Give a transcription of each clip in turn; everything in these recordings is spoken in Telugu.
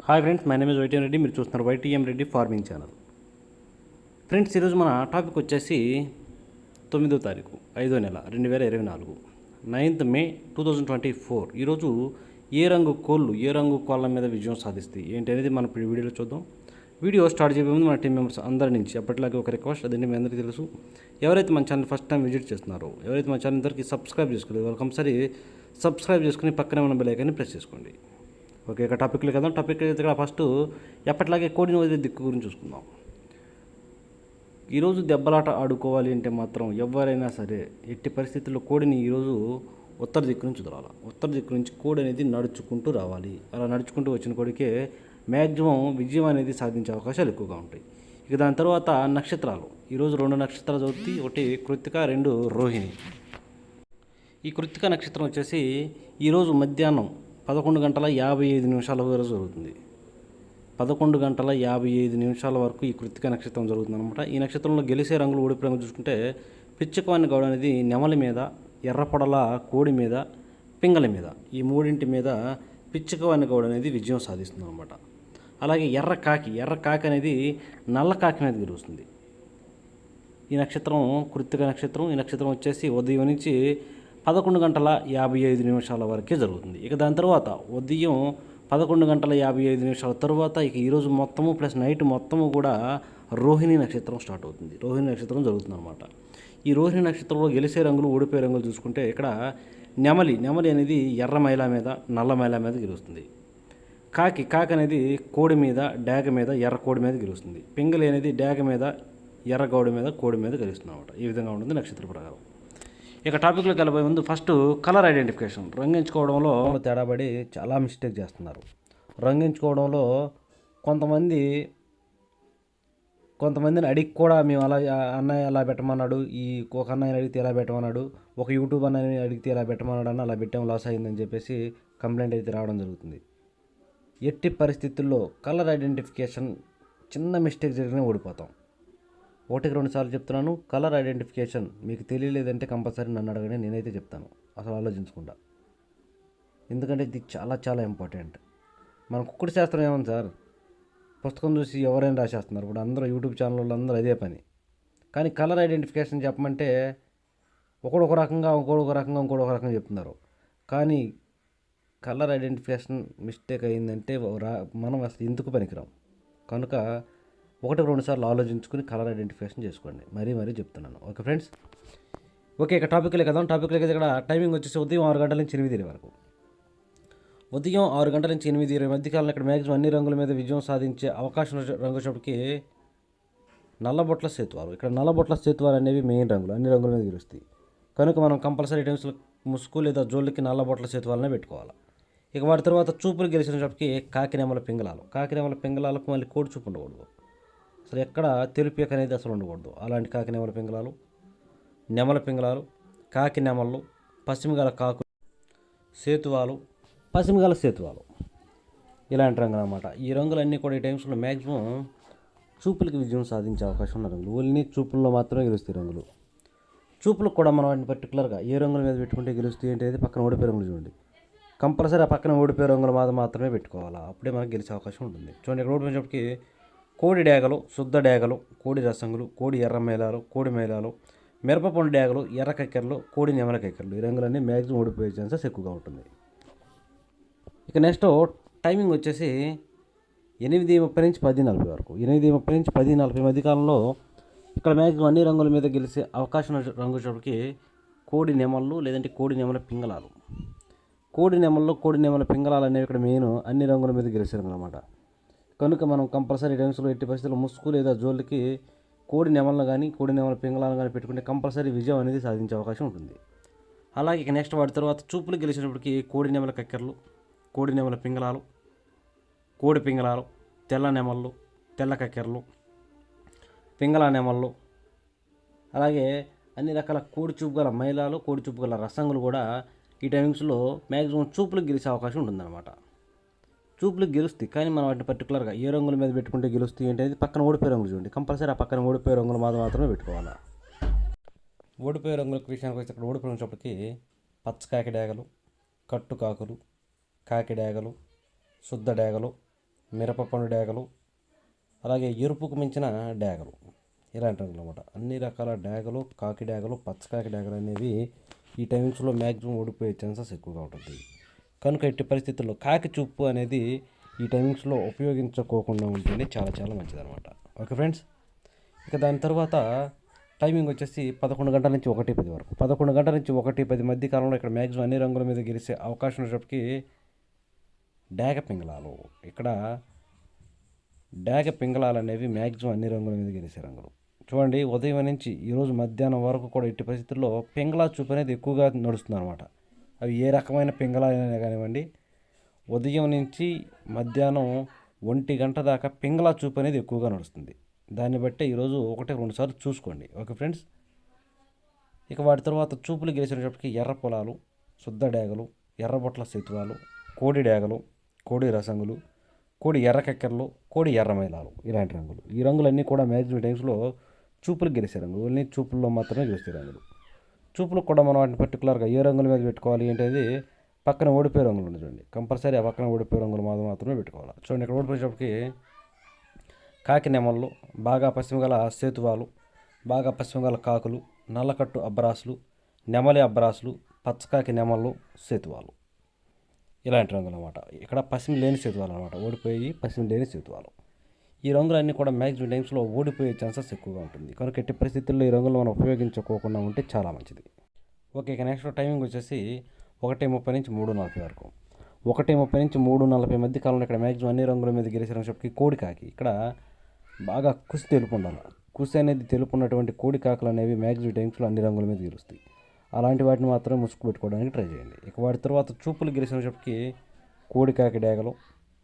Hi friends, my name is YTM Reddy. మీరు చూస్తున్నారు YTM Reddy farming channel. Friends, ఈరోజు మన టాపిక్ వచ్చేసి 9వ తారీఖు 5వ నెల 2024 9th May 2024. ఈరోజు ఏ రంగు కోళ్ళ మీద విజయం సాధిస్తాయి ఏంటి అనేది మనం ఇప్పుడు వీడియోలో చూద్దాం. వీడియో స్టార్ట్ చేయబోయే ముందు మన టీం మెంబర్స్ అందరి నుంచి ఎప్పటిలాగే ఒక రిక్వెస్ట్, అదండి మీ అందరికీ తెలుసు. ఎవరైతే మన ఛానల్ ఫస్ట్ టైం విజిట్ చేస్తున్నారో, ఎవరైతే మన ఛానల్ అందరికీ సబ్స్క్రైబ్ చేసుకోలేదు, వాళ్ళు కంపల్సరీ సబ్స్క్రైబ్ చేసుకుని పక్కనే ఉన్న బెల్ ఐకాన్ని ప్రెస్ చేసుకోండి. ఓకే, ఇక టాపిక్లో కదా. టాపిక్ అయితే ఫస్ట్ ఎప్పటిలాగే కోడిని వదిలే దిక్కు గురించి చూసుకుందాం. ఈరోజు దెబ్బలాట ఆడుకోవాలి అంటే మాత్రం ఎవరైనా సరే ఎట్టి పరిస్థితుల్లో కోడిని ఈరోజు ఉత్తర దిక్కు నుంచి వదలాలి. ఉత్తర దిక్కు నుంచి కోడి అనేది నడుచుకుంటూ రావాలి. అలా నడుచుకుంటూ వచ్చిన కోడికే మ్యాక్సిమం విజయం అనేది సాధించే అవకాశాలు ఎక్కువగా ఉంటాయి. ఇక దాని తర్వాత నక్షత్రాలు. ఈరోజు 2 నక్షత్రాలు చదువుతాయి. ఒకటి కృత్తిక, 2 రోహిణి. ఈ కృత్తిక నక్షత్రం వచ్చేసి ఈరోజు మధ్యాహ్నం 11:55 వరకు జరుగుతుంది. 11:55 వరకు ఈ కృత్తిక నక్షత్రం జరుగుతుంది అనమాట. ఈ నక్షత్రంలో గెలిచే రంగులు, ఓడిపోయే రంగులు చూసుకుంటే పిచ్చికవాని గౌడ అనేది నెమలి మీద, ఎర్రపొడల కోడి మీద, పింగళి మీద, ఈ మూడింటి మీద పిచ్చికవాని గౌడ అనేది విజయం సాధిస్తుంది అనమాట. అలాగే ఎర్ర కాకి అనేది నల్ల కాకి మీద గెలుస్తుంది. ఈ నక్షత్రం కృత్తిక నక్షత్రం. ఈ నక్షత్రం వచ్చేసి ఉదయం నుంచి 11:55 వరకే జరుగుతుంది. ఇక దాని తర్వాత ఉదయం 11:55 తర్వాత ఇక ఈరోజు మొత్తము ప్లస్ నైట్ మొత్తము కూడా రోహిణి నక్షత్రం స్టార్ట్ అవుతుంది. రోహిణి నక్షత్రం జరుగుతుంది అనమాట. ఈ రోహిణి నక్షత్రంలో గెలిచే రంగులు, ఓడిపోయే రంగులు చూసుకుంటే ఇక్కడ నెమలి అనేది ఎర్ర మైల మీద, నల్ల మైల మీద గెలుస్తుంది. కాకి అనేది కోడి మీద, డాగ మీద, ఎర్ర కోడి మీద గెలుస్తుంది. పింగళి అనేది డాగ మీద, ఎర్ర గౌడి మీద, కోడి మీద గెలుస్తుంది అనమాట. ఈ విధంగా ఉంటుంది నక్షత్ర ప్రకారం. ఇక టాపిక్లోకి వెళ్ళబోయే ముందు ఫస్ట్ కలర్ ఐడెంటిఫికేషన్. రంగు ఎంచుకోవడంలో తేడాపడి చాలా మిస్టేక్ చేస్తున్నారు. రంగు ఎంచుకోవడంలో కొంతమందిని అడిగి కూడా మేము అలా అన్నయ్య అలా పెట్టమన్నాడు, ఒక అన్నయ్యని అడిగితే ఎలా పెట్టమన్నాడు, ఒక యూట్యూబ్ అన్నయ్యని అడిగితే ఎలా పెట్టమన్నాడు అన్న అలా పెట్టాము, లాస్ అయిందని చెప్పేసి కంప్లైంట్ అయితే రావడం జరుగుతుంది. ఎట్టి పరిస్థితుల్లో కలర్ ఐడెంటిఫికేషన్ చిన్న మిస్టేక్ జరిగినా ఓడిపోతాం. 1-2 సార్లు చెప్తున్నాను, కలర్ ఐడెంటిఫికేషన్ మీకు తెలియలేదంటే కంపల్సరీ నన్ను అడగండి, నేనైతే చెప్తాను అసలు ఆలోచించకుండా. ఎందుకంటే ఇది చాలా చాలా ఇంపార్టెంట్. మన కుక్కుడు శాస్త్రం ఏమని సార్, పుస్తకం చూసి ఎవరైనా రాసేస్తున్నారు. ఇప్పుడు అందరూ యూట్యూబ్ ఛానల్లో అందరూ అదే పని. కానీ కలర్ ఐడెంటిఫికేషన్ చెప్పమంటే ఒకడు ఒక రకంగా, ఇంకోటి ఒక రకంగా చెప్తున్నారు. కానీ కలర్ ఐడెంటిఫికేషన్ మిస్టేక్ అయిందంటే మనం అసలు ఎందుకు పనికిరాం. కనుక 1-2 సార్లు ఆలోచించుకుని కలర్ ఐడెంటిఫికేషన్ చేసుకోండి. మరీ చెప్తున్నాను. ఓకే ఫ్రెండ్స్, ఓకే ఇక టాపిక్లే కదా. టాపిక్లకి ఇక్కడ టైమింగ్ వచ్చేసి ఉదయం 6 గంటల నుంచి 8 వరకు. ఉదయం 6 గంటల నుంచి 8 మధ్యకాలంలో ఇక్కడ మ్యాక్సిమం అన్ని రంగుల మీద విజయం సాధించే అవకాశం రంగు చోటుకి నల్లబొట్ల సేతువాలు. ఇక్కడ నల్లబొట్ల సేతువాలు అనేవి మెయిన్ రంగులు, అన్ని రంగుల మీద గెలుస్తాయి. కనుక మనం కంపల్సరీ టైమ్స్లో ముసుగు లేదా జోళ్ళకి నల్లబొట్ల సేతువాలనే పెట్టుకోవాలి. ఇక వాటి తర్వాత చూపులు గెలిచిన చోటుకి కాకినెమల పింగళాలకు మళ్ళీ కోడి చూపు ఉండకూడదు. అసలు ఎక్కడ తెలుపేక అనేది అసలు ఉండకూడదు. అలాంటి కాకినెమల పింగళాలు, నెమల పింగళాలు, కాకి నెమళ్ళు, పశ్చిమగల కాకులు, సేతువాలు ఇలాంటి రంగులు అన్నమాట. ఈ రంగులన్నీ కూడా ఈ టైమ్స్లో మ్యాక్సిమం చూపులకి విజయం సాధించే అవకాశం ఉన్న రంగులు. ఓన్లీ చూపుల్లో మాత్రమే గెలుస్తాయి రంగులు. చూపులకు కూడా మనం వాటిని పర్టికులర్గా ఏ రంగుల మీద పెట్టుకుంటే గెలుస్తాయి ఏంటి పక్కన ఓడిపోయే రంగులు చూడండి. కంపల్సరీ ఆ పక్కన ఓడిపోయే రంగుల మీద మాత్రమే పెట్టుకోవాలా, అప్పుడే మనకు గెలిచే అవకాశం ఉంటుంది. చూడండి, ఇక్కడ ఓడిపోయినప్పటికీ కోడి డేగలు, శుద్ధ డేగలు, కోడి రసంగులు, కోడి ఎర్ర మేళాలు, కోడి మేళాలు, మిరపపండు డేగలు, ఎర్ర కక్కెరలు, కోడి నెమల కక్కెరలు, ఈ రంగులన్నీ మ్యాక్సిమం ఓడిపోయే ఛాన్సెస్ ఎక్కువగా ఉంటుంది. ఇక నెక్స్ట్ టైమింగ్ వచ్చేసి 8:30 నుంచి 10:40 వరకు. 8:30 నుంచి 10:40 మధ్యకాలంలో ఇక్కడ మ్యాక్సిమం అన్ని రంగుల మీద గెలిచే అవకాశం రంగు చోటుకి కోడి నెమళ్ళు లేదంటే కోడి నెమల పింగళాలు. కోడి నెమల పింగళాలు అనేవి ఇక్కడ మెయిన్ అన్ని రంగుల మీద గెలిచే రంగులు అన్నమాట. కనుక మనం కంపల్సరీ టైమ్స్లో ఎట్టి పరిస్థితుల్లో ముసుగు లేదా జోళ్ళకి కోడి నెమలను కానీ, కోడి నెమల పింగళాలను కానీ పెట్టుకుంటే కంపల్సరీ విజయం అనేది సాధించే అవకాశం ఉంటుంది. అలాగే ఇక నెక్స్ట్ వాటి తర్వాత చూపులు గెలిచినప్పటికీ కోడి నెమల కక్కెరలు, కోడి నెమల పింగళాలు, కోడి పింగళాలు, తెల్ల నెమళ్ళు, తెల్ల కక్కెరలు, పింగళ నెమళ్ళు, అలాగే అన్ని రకాల కోడి చూపు గల మైలాలు, కోడి చూపు గల రసంగులు కూడా ఈ టైమింగ్స్లో మ్యాక్సిమం చూపులకు గెలిచే అవకాశం ఉంటుందన్నమాట. చూపులకు గెలుస్తాయి, కానీ మనం వాటిని పర్టికులర్గా ఏ రంగుల మీద పెట్టుకుంటే గెలుస్తాయి ఏంటనేది పక్కన ఓడిపోయే రంగులు చూడండి. కంపల్సరీ ఆ పక్కన ఓడిపోయే రంగులు మాత్రమే పెట్టుకోవాలి. ఓడిపోయే రంగుల విషయానికి వచ్చి అక్కడ ఓడిపోయినప్పటికీ పచ్చకాకి డేగలు, కట్టు కాకులు, కాకి డేగలు, శుద్ధ డేగలు, మిరపపండు డేగలు, అలాగే ఎరుపుకు మించిన డేగలు, ఇలాంటి రంగులు అనమాట. అన్ని రకాల డేగలు, కాకి డేగలు, పచ్చకాకి డేగలు అనేవి ఈ టైమ్స్లో మ్యాక్సిమం ఓడిపోయే ఛాన్సెస్ ఎక్కువగా ఉంటుంది. కనుక ఎట్టి పరిస్థితుల్లో కాకి చూపు అనేది ఈ టైమింగ్స్లో ఉపయోగించుకోకుండా ఉంటేనే చాలా చాలా మంచిదన్నమాట. ఓకే ఫ్రెండ్స్, ఇక దాని తర్వాత టైమింగ్ వచ్చేసి 11 గంటల నుంచి 1:10 వరకు. 11 గంటల నుంచి 1:10 మధ్య కాలంలో ఇక్కడ మ్యాక్సిమం అన్ని రంగుల మీద గెలిచే అవకాశం ఉన్నప్పటికీ డేగ పింగళాలు, ఇక్కడ డేగ పింగళాలు అనేవి మ్యాక్సిమం అన్ని రంగుల మీద గెలిచే రంగులు. చూడండి, ఉదయం నుంచి ఈరోజు మధ్యాహ్నం వరకు కూడా ఎట్టి పరిస్థితుల్లో పింగళా చూపు అనేది ఎక్కువగా నడుస్తుంది అనమాట. అవి ఏ రకమైన పింగళాలైనా కానివ్వండి, ఉదయం నుంచి మధ్యాహ్నం 1 గంట దాకా పింగళా చూపు అనేది ఎక్కువగా నడుస్తుంది. దాన్ని బట్టి ఈరోజు 1-2 సార్లు చూసుకోండి. ఓకే ఫ్రెండ్స్, ఇక వాటి తర్వాత చూపులు గెలిచినప్పటికీ ఎర్ర పొలాలు, శుద్ధ డేగలు, ఎర్రబొట్ల సెతువాలు, కోడి డేగలు, కోడి రసంగులు, కోడి ఎర్ర కక్కెరలు, కోడి ఎర్రమైలాలు, ఇలాంటి రంగులు. ఈ రంగులన్నీ కూడా మ్యాక్సిమం టైమ్స్లో చూపులు గెలిచే రంగులు. ఓన్లీ చూపుల్లో మాత్రమే గెలిచే రంగులు. చూపులకు కూడా మనం వాటిని పర్టికులర్గా ఏ రంగుల మీద పెట్టుకోవాలి ఏంటది పక్కన ఓడిపోయే రంగులు ఉంది చూడండి. కంపల్సరీ ఆ పక్కన ఓడిపోయే రంగులు మాత్రమే పెట్టుకోవాలి. చూడండి, ఇక్కడ ఓడిపోయేటప్పటికి కాకి నెమళ్ళు, బాగా పశ్చిమగల సేతువాలు, బాగా పశ్చిమగల కాకులు, నల్లకట్టు అబ్బరాసులు, నెమలి అబ్బరాసులు, పచ్చకాకి నెమళ్ళు, సేతువాలు, ఇలాంటి రంగులు అనమాట. ఇక్కడ పశ్చిమ లేని సేతువాలు అనమాట. ఓడిపోయి పశ్చిమ లేని సేతువాలు. ఈ రంగులన్నీ కూడా మ్యాక్సిమం టైమ్స్లో ఓడిపోయే ఛాన్సెస్ ఎక్కువగా ఉంటుంది. కనుక ఎట్టి పరిస్థితుల్లో ఈ రంగులు మనం ఉపయోగించుకోకుండా ఉంటే చాలా మంచిది. ఓకే, ఇక నెక్స్ట్ టైమింగ్ వచ్చేసి 1:30 నుంచి 3:40 వరకు. 1:30 నుంచి 3:40 మధ్య కాలంలో ఇక్కడ మ్యాక్సిమం అన్ని రంగుల మీద గెలిచినప్పటికీ కోడి కాకి, ఇక్కడ బాగా కుసి తెలుపు ఉండాలి. కుసి అనేది తెలుపు ఉన్నటువంటి కోడి కాకులు అనేవి మ్యాక్సిమం టైమ్స్లో అన్ని రంగుల మీద గెలుస్తాయి. అలాంటి వాటిని మాత్రమే ముసుగు పెట్టుకోవడానికి ట్రై చేయండి. ఇక వాటి తర్వాత చూపులు గెలిచినప్పటికీ కోడి కాకి డేగలు,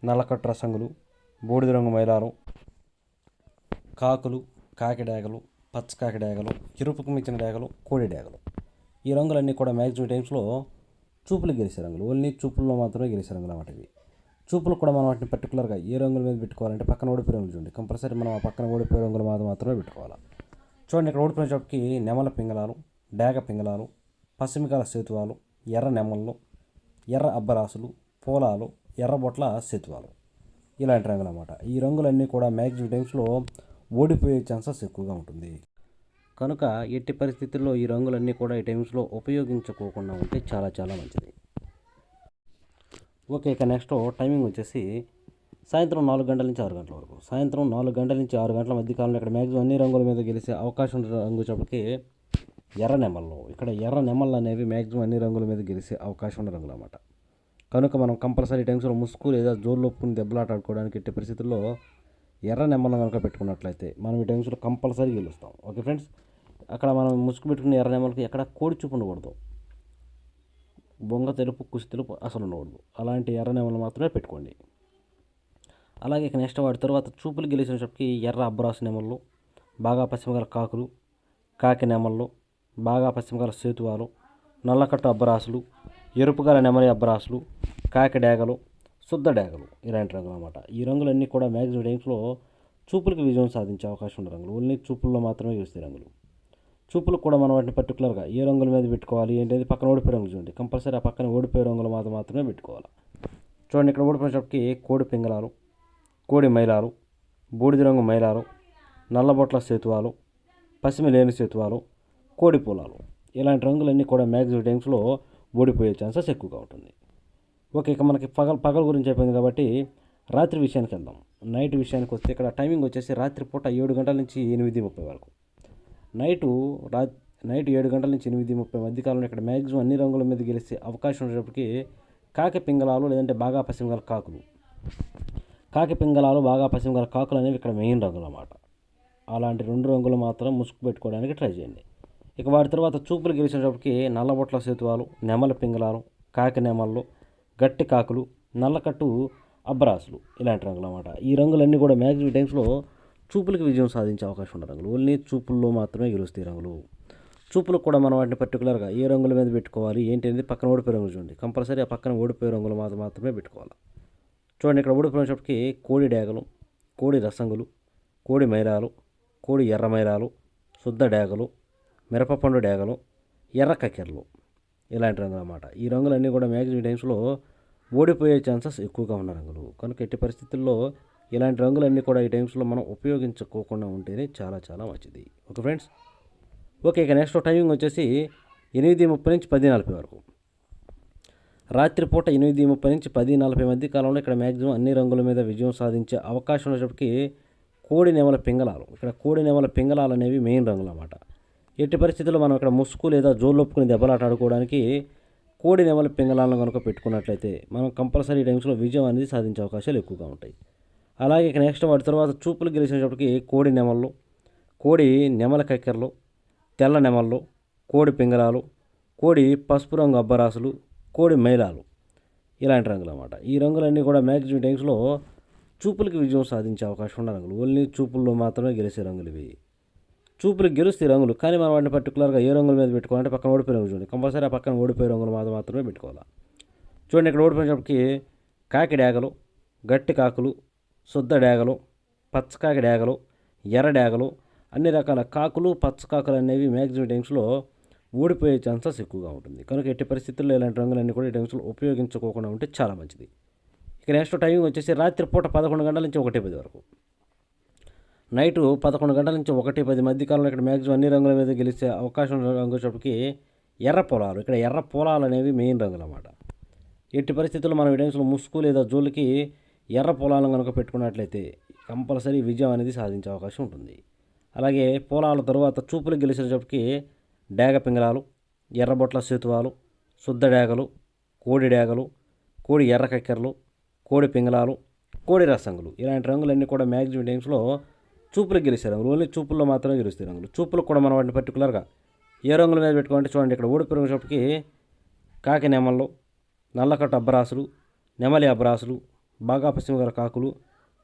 నల్లకట్టు రసంగులు, బూడిద రంగు మైలాలు, కాకులు, కాకి డేగలు, పచ్చకాకి డేగలు, ఎరుపుకు మించిన డేగలు, కోడి డేగలు, ఈ రంగులన్నీ కూడా మ్యాక్సిమం టైమ్స్లో చూపులు గెలిచే రంగులు. ఓన్లీ చూపుల్లో మాత్రమే గెలిచే రంగులు అన్నమాట ఇవి. చూపులు కూడా మనం వాటిని పర్టికులర్గా ఏ రంగుల మీద పెట్టుకోవాలంటే పక్కన ఓడిపోయే రంగులు చూడండి. కంపల్సరీ మనం ఆ పక్కన ఓడిపోయే రంగులు మాత్రమే పెట్టుకోవాలి. చూడండి, ఇక్కడ ఓడిపోయినప్పటికి నెమల పింగళాలు, డేగ పింగళాలు, పశ్చిమకాల సేతువాలు, ఎర్ర నెమళ్ళు, ఎర్ర అబ్బరాసులు, పోలాలు, ఎర్రబొట్ల సేతువాలు, ఇలాంటి రంగులు అన్నమాట. ఈ రంగులన్నీ కూడా మ్యాక్సిమం టైమ్స్లో ఓడిపోయే ఛాన్సెస్ ఎక్కువగా ఉంటుంది. కనుక ఎట్టి పరిస్థితుల్లో ఈ రంగులన్నీ కూడా ఈ టైమ్స్లో ఉపయోగించుకోకుండా ఉంటే చాలా చాలా మంచిది. ఓకే, ఇక నెక్స్ట్ టైమింగ్ వచ్చేసి సాయంత్రం 4 గంటల నుంచి 6 గంటల వరకు. సాయంత్రం 4 గంటల నుంచి 6 గంటల మధ్య కాలంలో ఇక్కడ మ్యాక్సిమం అన్ని రంగుల మీద గెలిచే అవకాశం ఉన్న రంగు చెప్పకి ఎర్ర నెమళ్ళు. ఇక్కడ ఎర్ర నెమళ్ళు అనేవి మ్యాక్సిమం అన్ని రంగుల మీద గెలిచే అవకాశం ఉన్న రంగులు అన్నమాట. కనుక మనం కంపల్సరీ టైమ్స్లో ముసుగు లేదా జోలు ఒప్పుకుని దెబ్బలాట ఆడుకోవడానికి ఎట్టి పరిస్థితుల్లో ఎర్ర నెమళ్ళను కనుక పెట్టుకున్నట్లయితే మనం ఈ టైమ్స్లో కంపల్సరీ గెలుస్తాం. ఓకే ఫ్రెండ్స్, అక్కడ మనం ముసుగు పెట్టుకునే ఎర్ర నెమలకి ఎక్కడ కోడి చూపు ఉండకూడదు. బొంగ తెలుపు, కుసి తెలుపు అసలు ఉండకూడదు. అలాంటి ఎర్ర నెమలు మాత్రమే పెట్టుకోండి. అలాగే ఇక నెక్స్ట్ వాటి తర్వాత చూపులు గెలిచినప్పటికీ ఎర్ర అబ్బరాసు నెమళ్ళు, బాగా పశ్చిమగల కాకులు, కాకి నెమళ్ళు, బాగా పశ్చిమగల సేతువాలు, నల్లకట్టు అబ్బరాసులు, ఎరుపుగల నెమలి అబ్బరాసులు, కాకి డేగలు, శుద్ధ డేగలు, ఇలాంటి రంగులు అన్నమాట. ఈ రంగులన్నీ కూడా మ్యాక్సిమం టైమ్స్లో చూపులకు విజయం సాధించే అవకాశం ఉన్న రంగులు. ఓన్లీ చూపుల్లో మాత్రమే గెలుస్తాయి రంగులు. చూపులకు కూడా మనం వాటిని పర్టికులర్గా ఏ రంగుల మీద పెట్టుకోవాలి ఏంటది పక్కన ఓడిపోయే రంగులు చూడండి. కంపల్సరీ ఆ పక్కన ఓడిపోయే రంగులు మాత్రమే పెట్టుకోవాలి. చూడండి, ఇక్కడ ఓడిపోయినప్పటికీ కోడి పింగళాలు, కోడి మైలాలు, బూడిద రంగు మైలాలు, నల్లబొట్ల సేతువాలు, పశ్చిమ లేని సేతువాలు, కోడి పొలాలు, ఇలాంటి రంగులన్నీ కూడా మ్యాక్సిమం టైమ్స్లో ఓడిపోయే ఛాన్సెస్ ఎక్కువగా ఉంటుంది. ఓకే, ఇక మనకి పగల గురించి అయిపోయింది కాబట్టి రాత్రి విషయానికి వెళ్దాం. నైట్ విషయానికి వస్తే ఇక్కడ టైమింగ్ వచ్చేసి రాత్రిపూట 7 గంటల నుంచి 8:30 వరకు. నైట్ 7 గంటల నుంచి 8:30 మధ్య కాలంలో ఇక్కడ మ్యాక్సిమం అన్ని రంగుల మీద గెలిచే అవకాశం ఉన్నప్పటికీ కాకి పింగళాలు లేదంటే బాగా పశ్చిమగల కాకులు, కాకి పింగళాలు, బాగా పశ్చిమగల కాకులు అనేవి ఇక్కడ మెయిన్ రంగులు అన్నమాట. అలాంటి 2 రంగులు మాత్రం ముసుగు పెట్టుకోవడానికి ట్రై చేయండి. ఇక వాటి తర్వాత చూపులు గెలిచినప్పటికీ నల్లబొట్ల సేతువాలు, నెమల పింగళాలు, కాకి నెమళ్ళు, గట్టి కాకులు, నల్లకట్టు అబ్బరాసులు, ఇలాంటి రంగులు అన్నమాట. ఈ రంగులన్నీ కూడా మ్యాక్సిమం టైమ్స్లో చూపులకు విజయం సాధించే అవకాశం ఉన్న రంగులు. ఓన్లీ చూపుల్లో మాత్రమే గెలుస్తాయి రంగులు. చూపులకు కూడా మనం వాటిని పర్టికులర్గా ఏ రంగుల మీద పెట్టుకోవాలి ఏంటి అనేది పక్కన ఓడిపోయే రంగులు చూడండి. కంపల్సరీ ఆ పక్కన ఓడిపోయే రంగులు మాత్రమే పెట్టుకోవాలి. చూడండి, ఇక్కడ ఓడిపోయినప్పటికీ కోడి డేగలు, కోడి రసంగులు, కోడి మైలాలు, కోడి ఎర్ర మైలాలు, శుద్ధ డేగలు, మిరపపండు డేగలు, ఎర్ర కక్కెరలు, ఇలాంటి రంగులు అన్నమాట. ఈ రంగులన్నీ కూడా మ్యాక్సిమం టైమ్స్లో ఓడిపోయే ఛాన్సెస్ ఎక్కువగా ఉన్న రంగులు. కనుక ఎట్టి పరిస్థితుల్లో ఇలాంటి రంగులన్నీ కూడా ఈ టైమ్స్లో మనం ఉపయోగించుకోకుండా ఉంటేనే చాలా చాలా మంచిది. Okay friends. ఓకే, ఇక నెక్స్ట్ టైమింగ్ వచ్చేసి 8:30 నుంచి 10:40 వరకు. రాత్రిపూట 8:30 నుంచి 10:40 మధ్య కాలంలో ఇక్కడ మ్యాక్సిమం అన్ని రంగుల మీద విజయం సాధించే అవకాశం ఉన్నప్పటికీ కోడి నెమల పింగళాలు, ఇక్కడ కోడి నెమల పింగళాలు అనేవి మెయిన్ రంగులు అన్నమాట. ఎట్టి పరిస్థితుల్లో మనం ఇక్కడ ముసుగు లేదా జోళ్ళొప్పుకుని దెబ్బలాట ఆడుకోవడానికి కోడి నెమల పింగళాలను కనుక పెట్టుకున్నట్లయితే మనం కంపల్సరీ టైమ్స్లో విజయం అనేది సాధించే అవకాశాలు ఎక్కువగా ఉంటాయి. అలాగే ఇక నెక్స్ట్ వాటి తర్వాత చూపులు గెలిచినప్పటికీ కోడి నెమళ్ళు, కోడి నెమల కక్కెరలు, తెల్ల నెమళ్ళు, కోడి పింగళాలు, కోడి పసుపు రంగు అబ్బరాసులు, కోడి మైలాలు, ఇలాంటి రంగులు అన్నమాట. ఈ రంగులన్నీ కూడా మ్యాక్సిమం టైమ్స్లో చూపులకి విజయం సాధించే అవకాశం ఉన్న రంగులు. ఓన్లీ చూపుల్లో మాత్రమే గెలిచే రంగులు ఇవి. చూపులకు గెలుస్తాయి రంగులు, కానీ మనం వాటిని పర్టికులర్గా ఏ రంగుల మీద పెట్టుకోవాలంటే పక్కన ఓడిపోయే రంగులు చూడండి, కంపల్సరీ ఆ పక్కన ఓడిపోయే రంగులు మాత్రమే పెట్టుకోవాలి. చూడండి, ఇక్కడ ఓడిపోయినప్పటికీ కాకి డేగలు, గట్టి కాకులు, శుద్ధ డేగలు, పచ్చకాకి డేగలు, ఎర్ర డేగలు, అన్ని రకాల కాకులు, పచ్చకాకులు అనేవి మ్యాక్సిమం టైమ్స్లో ఓడిపోయే ఛాన్సెస్ ఎక్కువగా ఉంటుంది. కనుక ఎట్టి పరిస్థితుల్లో ఇలాంటి రంగులన్నీ కూడా ఈ టైమ్స్లో ఉపయోగించుకోకుండా ఉంటే చాలా మంచిది. ఇక నెక్స్ట్ టైమింగ్ వచ్చేసి రాత్రిపూట 11 గంటల నుంచి 1:10 వరకు. నైటు 11 గంటల నుంచి 1:10 మధ్య కాలంలో ఇక్కడ మ్యాక్సిమం అన్ని రంగుల మీద గెలిచే అవకాశం రంగు వచ్చేటప్పటికి ఎర్ర పొలాలు, ఇక్కడ ఎర్ర పొలాలు అనేవి మెయిన్ రంగులు అన్నమాట. ఎట్టి పరిస్థితుల్లో మనం ఈ టైమ్స్లో ముసుగు లేదా జోలికి ఎర్ర పొలాలను కనుక పెట్టుకున్నట్లయితే కంపల్సరీ విజయం అనేది సాధించే అవకాశం ఉంటుంది. అలాగే పొలాల తరువాత చూపులు గెలిచేటప్పటికి డేగ పింగళాలు, ఎర్రబొట్ల సేతువాలు, శుద్ధ డేగలు, కోడి డేగలు, కోడి ఎర్ర కక్కెరలు, కోడి పింగళాలు, కోడి రసంగులు, ఇలాంటి రంగులన్నీ కూడా మ్యాక్సిమం టైమ్స్లో చూపులకు గెలిచే రంగులు. ఓన్లీ చూపుల్లో మాత్రమే గెలుస్తాయి రంగులు. చూపులకు కూడా మనం వాటిని పర్టికులర్గా ఏ రంగుల మీద పెట్టుకోవాలంటే చూడండి, ఇక్కడ ఓడిపోయినప్పటికీ కాకి నెమళ్ళు, నల్లకట్టు అబ్బరాసులు, నెమలి అబ్బరాసులు, బాగా పశ్చిమ గల కాకులు,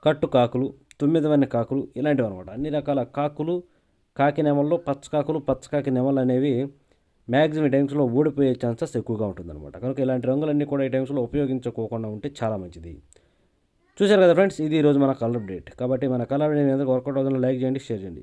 కట్టు కాకులు, 9 కాకులు, ఇలాంటివి అనమాట. అన్ని రకాల కాకులు, కాకి నెమళ్ళు, పచ్చకాకులు, పచ్చకాకి నెమళ్ళు అనేవి మ్యాక్సిమం టైమ్స్లో ఓడిపోయే ఛాన్సెస్ ఎక్కువగా ఉంటుందన్నమాట. కనుక ఇలాంటి రంగులన్నీ కూడా ఈ టైమ్స్లో ఉపయోగించుకోకుండా ఉంటే చాలా మంచిది. చూశారు కదా ఫ్రెండ్స్, ఇది ఈరోజు మన కలర్ అప్డేట్. కాబట్టి మన కలర్ అప్డేట్ వర్కౌట్ అవుతుందో లైక్ చేయండి, షేర్ చేయండి.